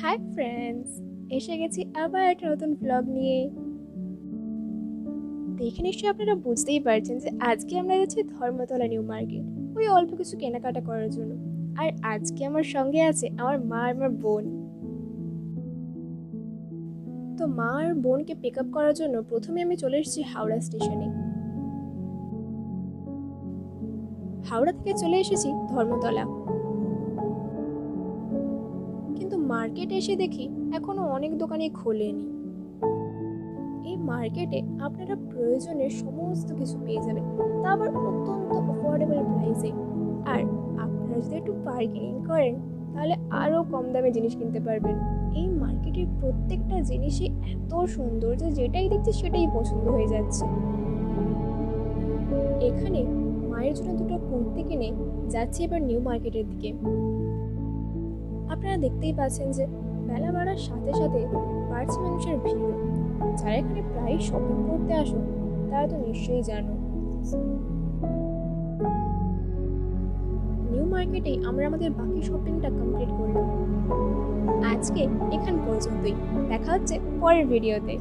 Hi friends, এসে গেছি আবার একটা নতুন ব্লগ নিয়ে। দেখে নিশ্চয়ই আপনারা বুঝতেই পারছেন যে আজকে আমরা যাচ্ছি ধর্মতলা নিউ মার্কেট, ওই অল্প কিছু কেনাকাটা করার জন্য। আর আজকে আমার সঙ্গে আছে আমার মা আর আমার বোন। তো মা আর বোনকে পিক আপ করার জন্য প্রথমে আমি চলে এসেছি হাওড়া স্টেশনে। হাওড়া থেকে চলে এসেছি ধর্মতলা, কিন্তু মার্কেটে এসে দেখি এখনো অনেক দোকানই খোলেনি। এই মার্কেটে আপনারা প্রয়োজনের সমস্ত কিছু পেয়ে যাবেন, তা আবার অত্যন্ত অ্যাফোর্ডেবল প্রাইসে। আর আপনারা যদি একটু বার্গেনিং করেন তাহলে আরও কম দামে জিনিস কিনতে পারবেন। এই মার্কেটের প্রত্যেকটা জিনিসই এত সুন্দর যে যেটাই দেখছি সেটাই পছন্দ হয়ে যাচ্ছে। এখানে মায়ের জন্য দুটো কুর্তি কিনে যাচ্ছি এবার নিউ মার্কেটের দিকে। আপনারা দেখতেই পাচ্ছেন যে বেলা বাড়ার সাথে সাথে বাড়ছে মানুষের ভিড়। যারা এখানে প্রায় শপিং করতে আসো তারা তো নিশ্চয়ই জানো। নিউ মার্কেটেই আমরা আমাদের বাকি শপিংটা কমপ্লিট করলাম। আজকে এখান পর্যন্তই, দেখা হচ্ছে পরের ভিডিওতে।